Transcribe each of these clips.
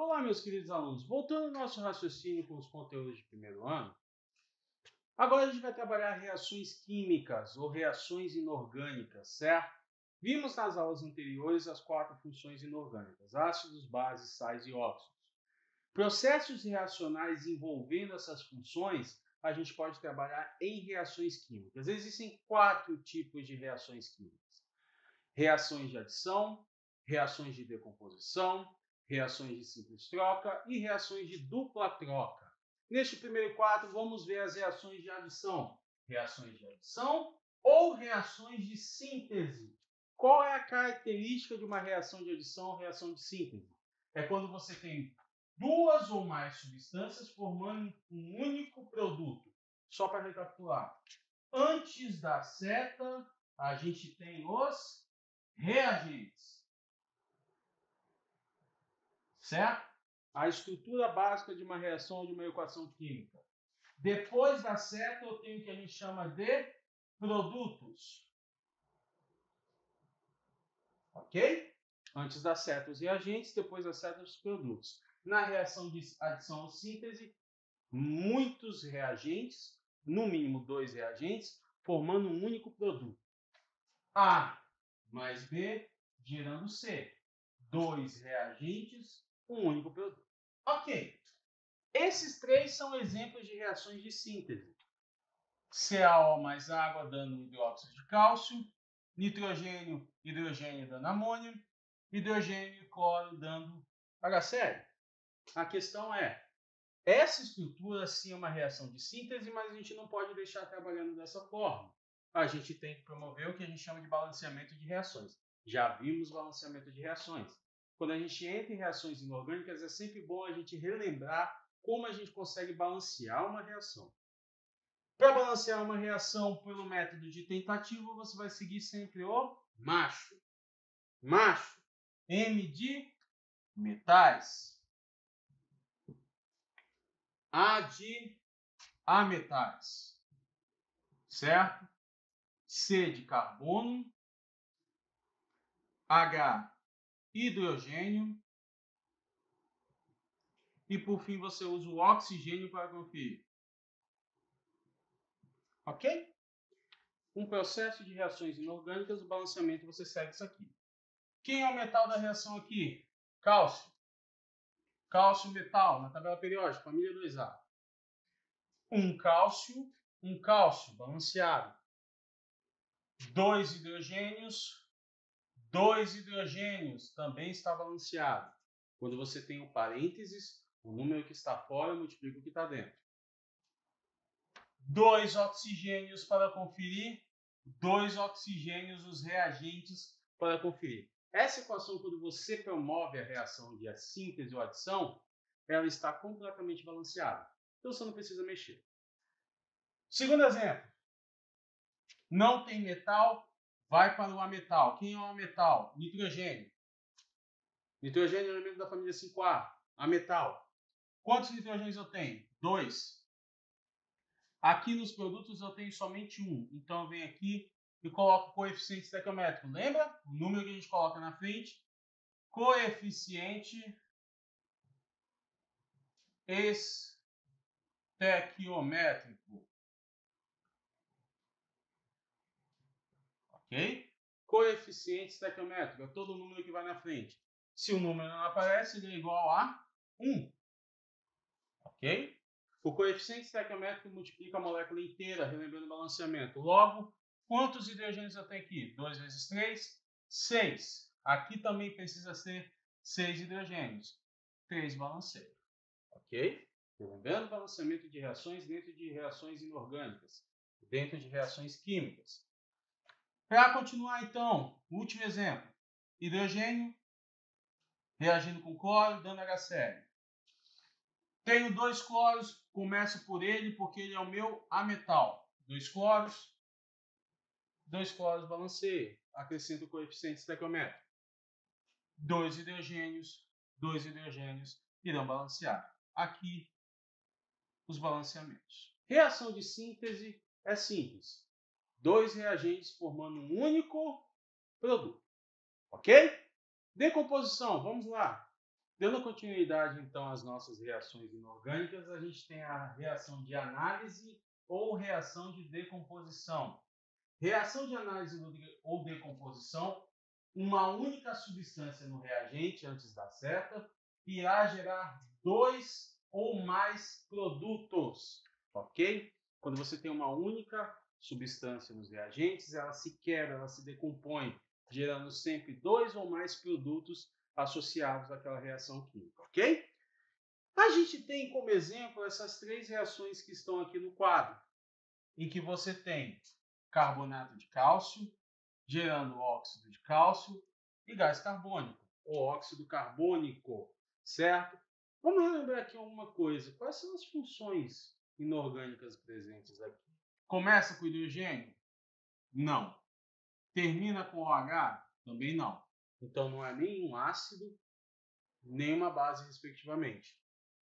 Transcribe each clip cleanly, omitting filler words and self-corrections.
Olá, meus queridos alunos. Voltando ao nosso raciocínio com os conteúdos de primeiro ano, agora a gente vai trabalhar reações químicas ou reações inorgânicas, certo? Vimos nas aulas anteriores as 4 funções inorgânicas: ácidos, bases, sais e óxidos. Processos reacionais envolvendo essas funções, a gente pode trabalhar em reações químicas. Existem 4 tipos de reações químicas: reações de adição, reações de decomposição, reações de simples troca e reações de dupla troca. Neste primeiro quadro, vamos ver as reações de adição. Reações de adição ou reações de síntese. Qual é a característica de uma reação de adição ou reação de síntese? É quando você tem duas ou mais substâncias formando um único produto. Só para recapitular. Antes da seta, a gente tem os reagentes. Certo? A estrutura básica de uma reação ou de uma equação química. Depois da seta, eu tenho o que a gente chama de produtos. Ok? Antes da seta, os reagentes, depois da seta, os produtos. Na reação de adição ou síntese, muitos reagentes, no mínimo 2 reagentes, formando um único produto. A mais B gerando C. 2 reagentes, um único produto. Ok. Esses 3 são exemplos de reações de síntese. CaO mais água dando hidróxido de cálcio, nitrogênio, hidrogênio dando amônio, hidrogênio e cloro dando HCl. A questão é, essa estrutura sim é uma reação de síntese, mas a gente não pode deixar trabalhando dessa forma. A gente tem que promover o que a gente chama de balanceamento de reações. Já vimos balanceamento de reações. Quando a gente entra em reações inorgânicas, é sempre bom a gente relembrar como a gente consegue balancear uma reação. Para balancear uma reação pelo método de tentativa, você vai seguir sempre o macho. Macho, M de metais, A de ametais, certo? C de carbono, H hidrogênio e por fim você usa o oxigênio para conferir. Ok? Um processo de reações inorgânicas, o balanceamento você segue isso aqui. Quem é o metal da reação aqui? Cálcio. Cálcio metal, na tabela periódica, família 2A. Um cálcio balanceado. 2 hidrogênios, também está balanceado. Quando você tem o parênteses, o número que está fora multiplica o que está dentro. 2 oxigênios para conferir, 2 oxigênios os reagentes para conferir. Essa equação, quando você promove a reação de síntese ou adição, ela está completamente balanceada. Então você não precisa mexer. Segundo exemplo. Não tem metal, vai para o ametal. Quem é o ametal? Nitrogênio. Nitrogênio é um elemento da família 5A. Ametal. Quantos nitrogênios eu tenho? 2. Aqui nos produtos eu tenho somente 1. Então eu venho aqui e coloco o coeficiente estequiométrico. Lembra? O número que a gente coloca na frente. Coeficiente estequiométrico. Ok? Coeficiente estequiométrico é todo número que vai na frente. Se o número não aparece, ele é igual a 1. Ok? O coeficiente estequiométrico multiplica a molécula inteira, relembrando o balanceamento. Logo, quantos hidrogênios eu tenho aqui? 2 vezes 3, 6. Aqui também precisa ser 6 hidrogênios. 3 balanceia. Ok? Relembrando o balanceamento de reações dentro de reações inorgânicas, dentro de reações químicas. Para continuar, então, o último exemplo. Hidrogênio reagindo com cloro, dando HCl. Tenho 2 cloros, começo por ele porque ele é o meu ametal. 2 cloros balanceia. Acrescento o coeficiente estequiométrico. 2 hidrogênios irão balancear. Aqui, os balanceamentos. Reação de síntese é simples. 2 reagentes formando um único produto. Ok? Decomposição, vamos lá. Dando continuidade, então, às nossas reações inorgânicas, a gente tem a reação de análise ou reação de decomposição. Reação de análise ou decomposição, uma única substância no reagente antes da seta irá gerar 2 ou mais produtos, ok? Quando você tem uma única substância nos reagentes, ela se quebra, ela se decompõe, gerando sempre 2 ou mais produtos associados àquela reação química, ok? A gente tem como exemplo essas 3 reações que estão aqui no quadro, em que você tem carbonato de cálcio, gerando óxido de cálcio e gás carbônico, ou óxido carbônico, certo? Vamos lembrar aqui alguma coisa. Quais são as funções inorgânicas presentes aqui? Começa com hidrogênio? Não. Termina com OH? Também não. Então não é nem um ácido, nem uma base, respectivamente.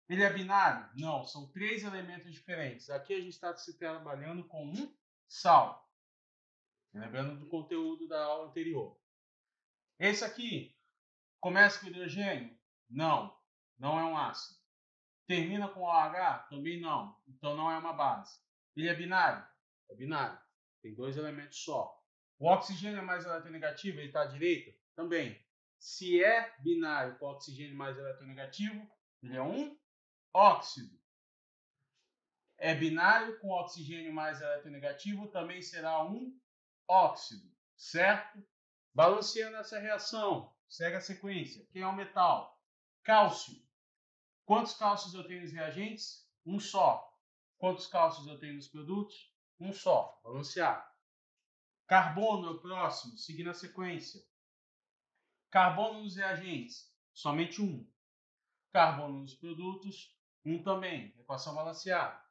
Ele é binário? Não, são 3 elementos diferentes. Aqui a gente está se trabalhando com um sal. Lembrando do conteúdo da aula anterior. Esse aqui, começa com hidrogênio? Não, não é um ácido. Termina com OH? Também não. Então não é uma base. Ele é binário? É binário. Tem 2 elementos só. O oxigênio é mais eletronegativo? Ele está à direita? Também. Se é binário com oxigênio mais eletronegativo, ele é um óxido. É binário com oxigênio mais eletronegativo, também será um óxido, certo? Balanceando essa reação, segue a sequência. Quem é o metal? Cálcio. Quantos cálcios eu tenho nos reagentes? Um só. Quantos cálcios eu tenho nos produtos? Um só. Balanceado. Carbono é o próximo, seguindo a sequência. Carbono nos reagentes, somente um. Carbono nos produtos, um também. Equação balanceada.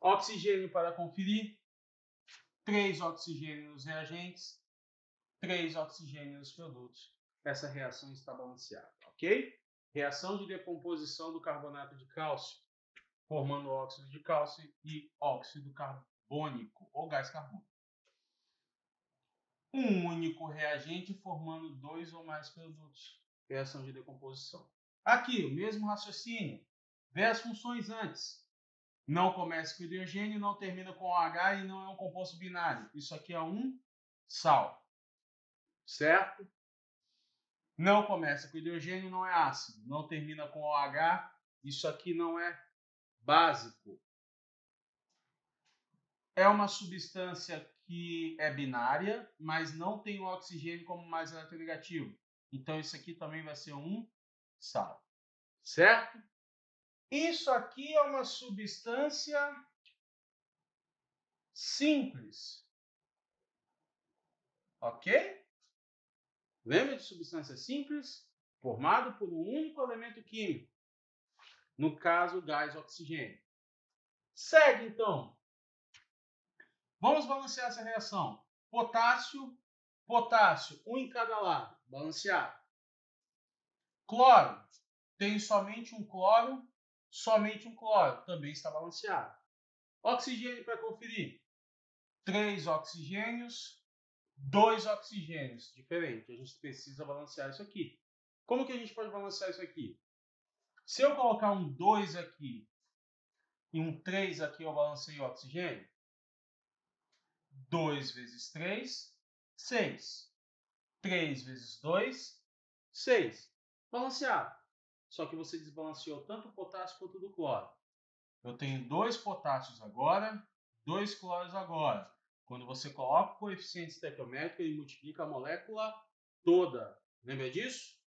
Oxigênio para conferir. 3 oxigênios nos reagentes, 3 oxigênios nos produtos. Essa reação está balanceada, ok? Reação de decomposição do carbonato de cálcio, formando óxido de cálcio e óxido carbônico, ou gás carbônico. Um único reagente formando 2 ou mais produtos. Reação de decomposição. Aqui, o mesmo raciocínio. Vê as funções antes. Não começa com hidrogênio, não termina com OH e não é um composto binário. Isso aqui é um sal. Certo? Não começa com hidrogênio, não é ácido. Não termina com OH, isso aqui não é básico. É uma substância que é binária, mas não tem o oxigênio como mais eletronegativo. Então isso aqui também vai ser um sal. Certo? Isso aqui é uma substância simples. Ok? Lembra de substância simples? Formado por um único elemento químico. No caso, gás oxigênio. Segue, então. Vamos balancear essa reação. Potássio, potássio, um em cada lado. Balanceado. Cloro. Tem somente um cloro, também está balanceado. Oxigênio para conferir. 3 oxigênios, 2 oxigênios. Diferente, a gente precisa balancear isso aqui. Como que a gente pode balancear isso aqui? Se eu colocar um 2 aqui e um 3 aqui, eu balanceio o oxigênio. 2 vezes 3, 6. 3 vezes 2, 6. Balanceado. Só que você desbalanceou tanto o potássio quanto o cloro. Eu tenho 2 potássios agora, 2 cloros agora. Quando você coloca o coeficiente estequiométrico, ele multiplica a molécula toda. Lembra disso?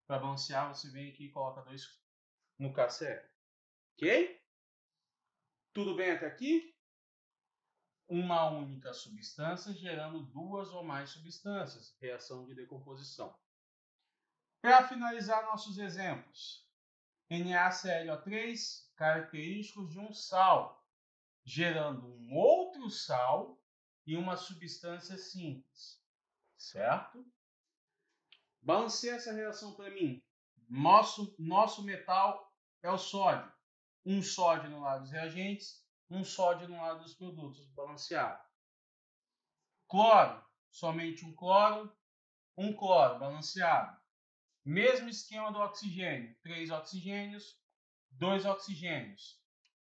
Para balancear, você vem aqui e coloca 2 no KCl. Ok? Tudo bem até aqui? Uma única substância gerando 2 ou mais substâncias. Reação de decomposição. Para finalizar nossos exemplos, NaClO3, característicos de um sal, gerando um outro sal e uma substância simples, certo? Balanceia essa reação para mim. Nosso metal é o sódio. Um sódio no lado dos reagentes, um sódio no lado dos produtos, balanceado. Cloro, somente um cloro, balanceado. Mesmo esquema do oxigênio. 3 oxigênios, 2 oxigênios.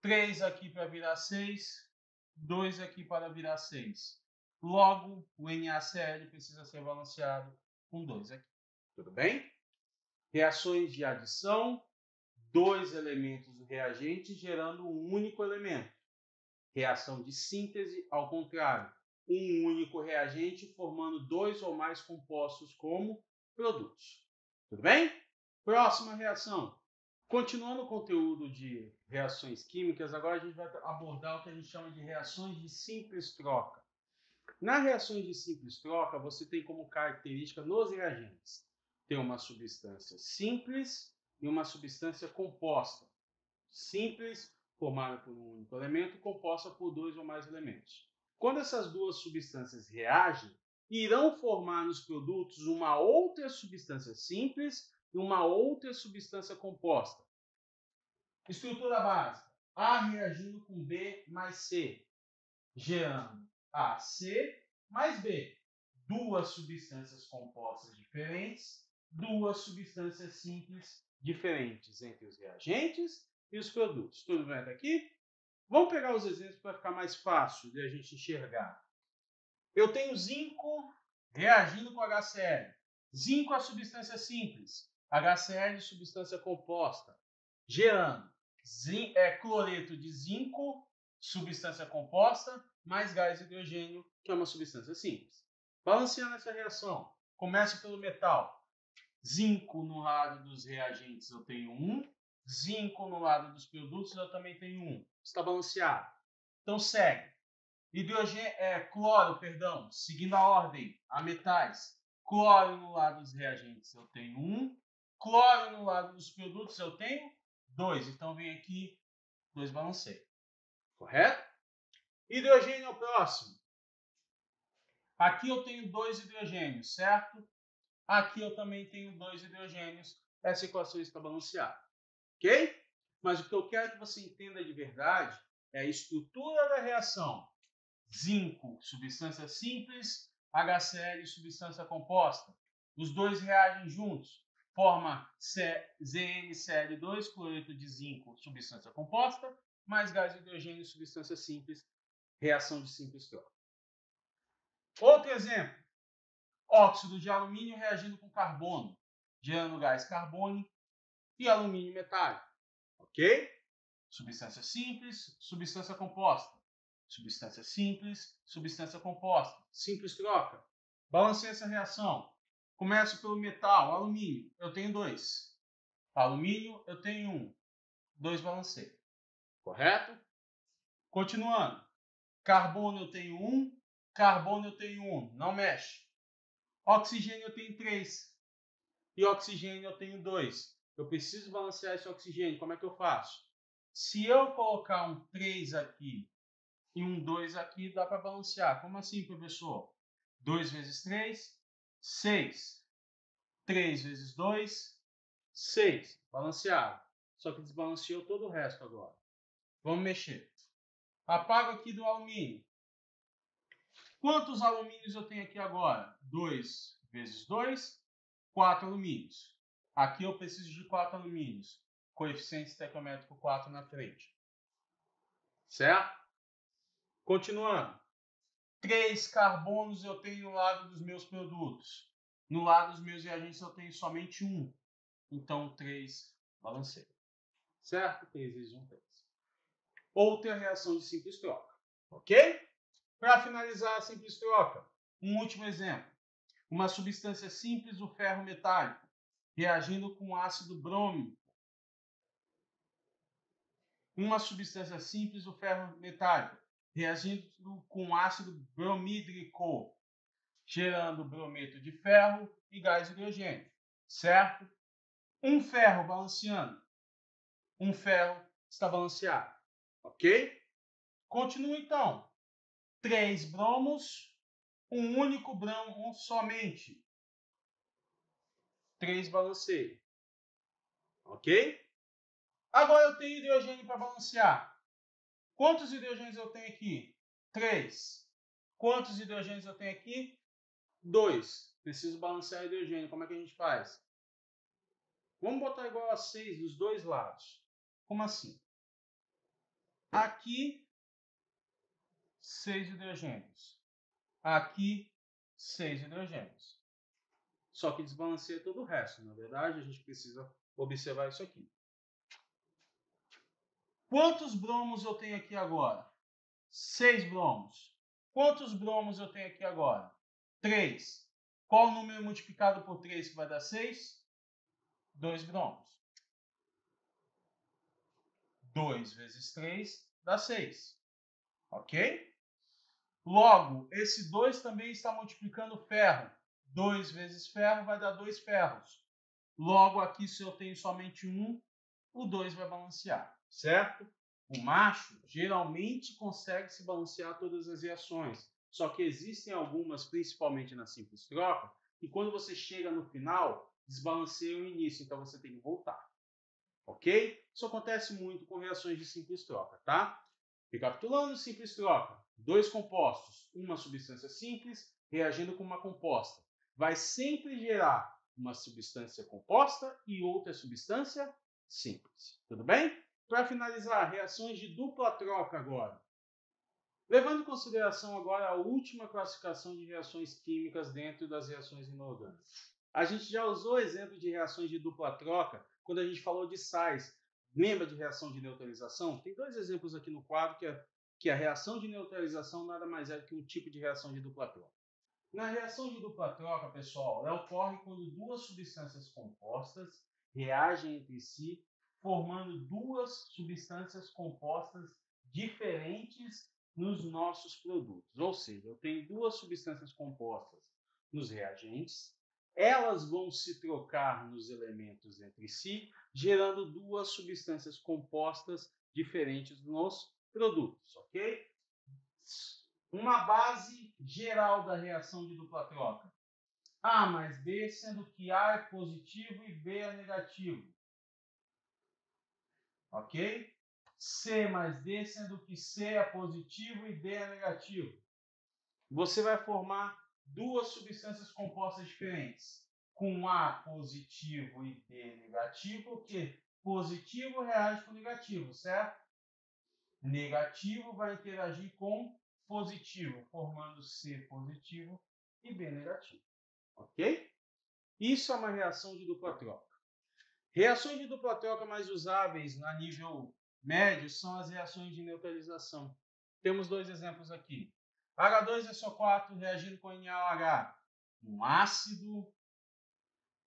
3 aqui para virar 6, 2 aqui para virar 6. Logo, o NaCl precisa ser balanceado com 2 aqui. Tudo bem? Reações de adição, 2 elementos reagentes gerando um único elemento. Reação de síntese, ao contrário, um único reagente formando 2 ou mais compostos como produtos. Tudo bem? Próxima reação. Continuando o conteúdo de reações químicas, agora a gente vai abordar o que a gente chama de reações de simples troca. Nas reações de simples troca, você tem como característica nos reagentes ter uma substância simples e uma substância composta. Simples, formada por um único elemento, composta por 2 ou mais elementos. Quando essas duas substâncias reagem, irão formar nos produtos uma outra substância simples e uma outra substância composta. Estrutura básica. A reagindo com B mais C, gerando AC mais B. Duas substâncias compostas diferentes, duas substâncias simples diferentes entre os reagentes e os produtos. Tudo bem até aqui? Vamos pegar os exemplos para ficar mais fácil de a gente enxergar. Eu tenho zinco reagindo com HCl. Zinco é a substância simples, HCl substância composta, gerando cloreto de zinco, substância composta, mais gás hidrogênio, que é uma substância simples. Balanceando essa reação, começo pelo metal. Zinco no lado dos reagentes eu tenho 1, zinco no lado dos produtos eu também tenho 1. Está balanceado. Então segue. Cloro, seguindo a ordem, a metais. Cloro no lado dos reagentes eu tenho 1, cloro no lado dos produtos eu tenho 2. Então vem aqui 2 balanceio. Correto? Hidrogênio é o próximo. Aqui eu tenho 2 hidrogênios, certo? Aqui eu também tenho 2 hidrogênios. Essa equação está balanceada. Ok? Mas o que eu quero que você entenda de verdade é a estrutura da reação. Zinco, substância simples, HCl, substância composta. Os dois reagem juntos, forma ZnCl2, cloreto de zinco, substância composta, mais gás hidrogênio, substância simples, reação de simples troca. Outro exemplo, óxido de alumínio reagindo com carbono, gerando gás carbônico e alumínio metálico. Ok? Substância simples, substância composta. Substância simples, substância composta. Simples troca. Balanceia essa reação. Começo pelo metal, alumínio. Eu tenho 2. Alumínio, eu tenho 1. 2 balanceio. Correto? Continuando. Carbono, eu tenho 1. Carbono, eu tenho 1. Não mexe. Oxigênio, eu tenho 3. E oxigênio, eu tenho 2. Eu preciso balancear esse oxigênio. Como é que eu faço? Se eu colocar um 3 aqui e um 2 aqui, dá para balancear. Como assim, professor? 2 vezes 3, 6. 3 vezes 2, 6. Balanceado. Só que desbalanceou todo o resto agora. Vamos mexer. Apago aqui do alumínio. Quantos alumínios eu tenho aqui agora? 2 vezes 2, 4 alumínios. Aqui eu preciso de 4 alumínios. Coeficiente estequiométrico 4 na frente. Certo? Continuando. 3 carbonos eu tenho no lado dos meus produtos. No lado dos meus reagentes eu tenho somente 1. Então 3 balanceio. Certo? 3 vezes 1, 3. Outra reação de simples troca. Ok? Para finalizar a simples troca, um último exemplo. Uma substância simples, o ferro metálico, reagindo com ácido brômico. Uma substância simples, o ferro metálico, reagindo com ácido bromídrico, gerando brometo de ferro e gás hidrogênio. Certo? Um ferro balanceando. Um ferro está balanceado. Ok? Continua então. 3 bromos, um único bromo somente. 3 balanceio. Ok? Agora eu tenho hidrogênio para balancear. Quantos hidrogênios eu tenho aqui? 3. Quantos hidrogênios eu tenho aqui? 2. Preciso balancear hidrogênio. Como é que a gente faz? Vamos botar igual a 6 dos dois lados. Como assim? Aqui, 6 hidrogênios. Aqui, 6 hidrogênios. Só que desbalanceia todo o resto. Na verdade, a gente precisa observar isso aqui. Quantos bromos eu tenho aqui agora? 6 bromos. Quantos bromos eu tenho aqui agora? 3. Qual o número multiplicado por 3 que vai dar 6? 2 bromos. 2 vezes 3 dá 6. Ok? Logo, esse 2 também está multiplicando ferro. 2 vezes ferro vai dar 2 ferros. Logo, aqui, se eu tenho somente 1, o 2 vai balancear, certo? O macho geralmente consegue se balancear todas as reações. Só que existem algumas, principalmente na simples troca, que quando você chega no final, desbalanceia o início. Então, você tem que voltar. Ok? Isso acontece muito com reações de simples troca, tá? Recapitulando, simples troca. 2 compostos, uma substância simples reagindo com uma composta. Vai sempre gerar uma substância composta e outra substância simples. Tudo bem? Para finalizar, reações de dupla troca agora. Levando em consideração agora a última classificação de reações químicas dentro das reações inorgânicas. A gente já usou exemplo de reações de dupla troca quando a gente falou de sais. Lembra de reação de neutralização? Tem 2 exemplos aqui no quadro que a reação de neutralização nada mais é do que um tipo de reação de dupla troca. Na reação de dupla troca, pessoal, ela ocorre quando duas substâncias compostas reagem entre si, formando duas substâncias compostas diferentes nos nossos produtos. Ou seja, eu tenho duas substâncias compostas nos reagentes, elas vão se trocar nos elementos entre si, gerando duas substâncias compostas diferentes nos produtos, ok? Uma base geral da reação de dupla troca. A mais B, sendo que A é positivo e B é negativo. Ok? C mais D, sendo que C é positivo e D é negativo. Você vai formar duas substâncias compostas diferentes. Com A positivo e D negativo, o que? Positivo reage com negativo, certo? Negativo vai interagir com positivo, formando C positivo e B negativo. Ok? Isso é uma reação de dupla troca. Reações de dupla troca mais usáveis a nível médio são as reações de neutralização. Temos 2 exemplos aqui. H2SO4 reagindo com NaOH. Um ácido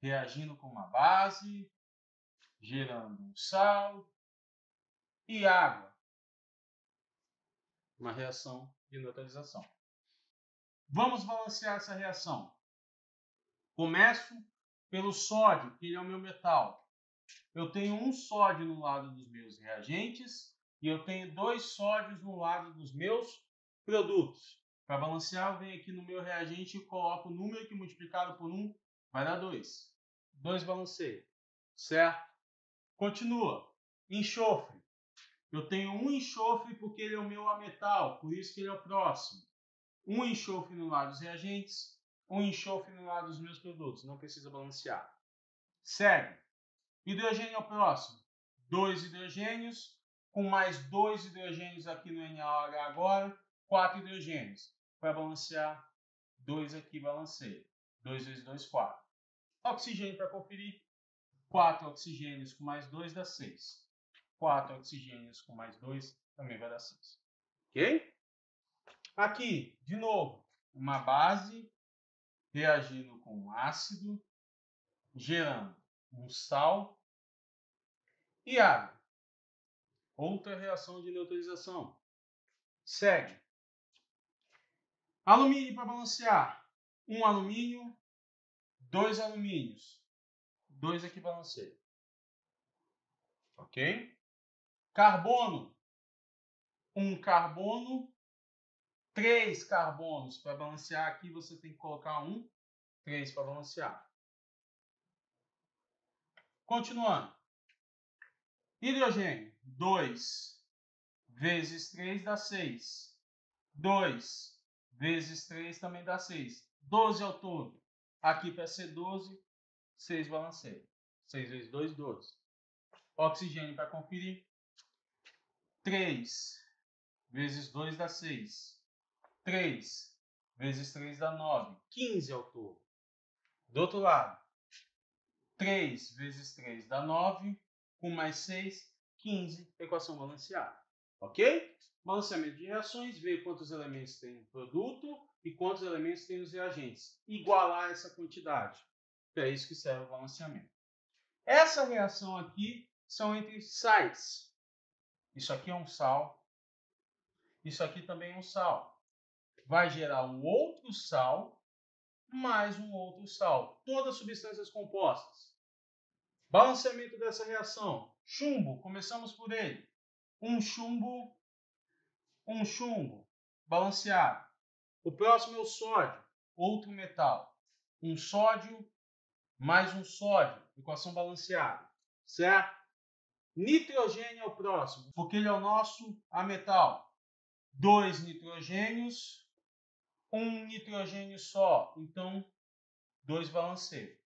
reagindo com uma base, gerando um sal e água. Uma reação de neutralização. Vamos balancear essa reação. Começo pelo sódio, que ele é o meu metal. Eu tenho um sódio no lado dos meus reagentes e eu tenho 2 sódios no lado dos meus produtos. Para balancear, eu venho aqui no meu reagente e coloco o número que multiplicado por 1 vai dar 2. 2 balanceia, certo? Continua. Enxofre. Eu tenho um enxofre porque ele é o meu ametal, por isso que ele é o próximo. Um enxofre no lado dos reagentes, um enxofre no lado dos meus produtos. Não precisa balancear. Segue. Hidrogênio é o próximo. 2 hidrogênios, com mais 2 hidrogênios aqui no NaOH agora, 4 hidrogênios. Para balancear, 2 aqui balanceia. 2 vezes 2, 4. Oxigênio para conferir. 4 oxigênios com mais 2 dá 6. 4 oxigênios com mais 2 também vai dar 6. Ok? Aqui, de novo, uma base reagindo com um ácido, gerando um sal e água. Outra reação de neutralização. Segue. Alumínio para balancear. Um alumínio, 2 alumínios. 2 aqui balanceia. Ok? Carbono. Um carbono, 3 carbonos. Para balancear aqui você tem que colocar 1, 3 para balancear. Continuando. Hidrogênio. 2 vezes 3 dá 6. 2 vezes 3 também dá 6. 12 ao todo. Aqui para ser 12, 6 balanceia. 6 vezes 2, 12. Oxigênio para conferir. 3 vezes 2 dá 6. 3 vezes 3 dá 9. 15 ao todo. Do outro lado, 3 vezes 3 dá 9. Com mais 6, 15. Equação balanceada. Ok? Balanceamento de reações, ver quantos elementos tem no produto e quantos elementos tem nos reagentes. Igualar essa quantidade. É isso que serve o balanceamento. Essa reação aqui são entre sais. Isso aqui é um sal. Isso aqui também é um sal. Vai gerar um outro sal mais um outro sal. Todas substâncias compostas. Balanceamento dessa reação. Chumbo, começamos por ele. Um chumbo, balanceado. O próximo é o sódio, outro metal. Um sódio mais um sódio, equação balanceada, certo? Nitrogênio é o próximo, porque ele é o nosso ametal. 2 nitrogênios, um nitrogênio só, então 2 balanceio,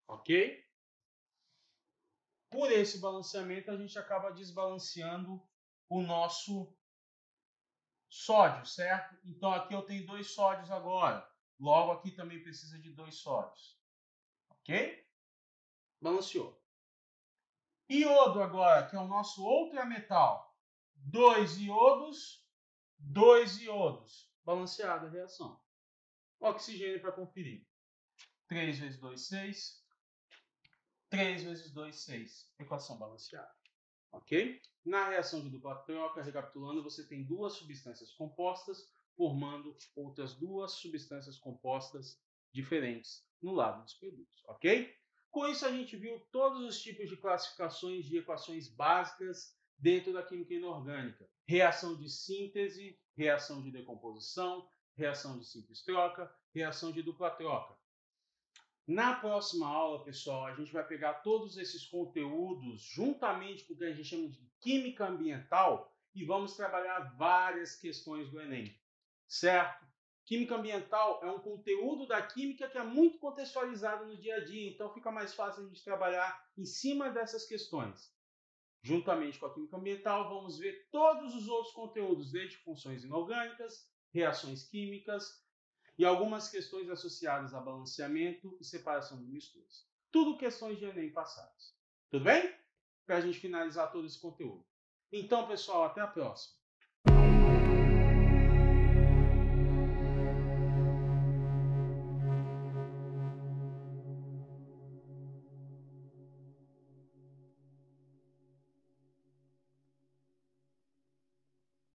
ok? Por esse balanceamento, a gente acaba desbalanceando o nosso sódio, certo? Então aqui eu tenho 2 sódios agora, logo aqui também precisa de 2 sódios, ok? Balanceou. Iodo agora, que é o nosso outro metal. 2 iodos, 2 iodos. Balanceada a reação. Oxigênio para conferir. 3 vezes 2, 6. 3 vezes 2, 6. Equação balanceada. Ok? Na reação de dupla troca, recapitulando, você tem duas substâncias compostas formando outras duas substâncias compostas diferentes no lado dos produtos. Ok? Com isso, a gente viu todos os tipos de classificações de equações básicas dentro da química inorgânica. Reação de síntese, reação de decomposição, reação de simples troca, reação de dupla troca. Na próxima aula, pessoal, a gente vai pegar todos esses conteúdos juntamente com o que a gente chama de química ambiental e vamos trabalhar várias questões do Enem, certo? Química ambiental é um conteúdo da química que é muito contextualizado no dia a dia, então fica mais fácil a gente trabalhar em cima dessas questões. Juntamente com a química ambiental, vamos ver todos os outros conteúdos, desde funções inorgânicas, reações químicas e algumas questões associadas a balanceamento e separação de misturas. Tudo questões de Enem passadas. Tudo bem? Para a gente finalizar todo esse conteúdo. Então, pessoal, até a próxima.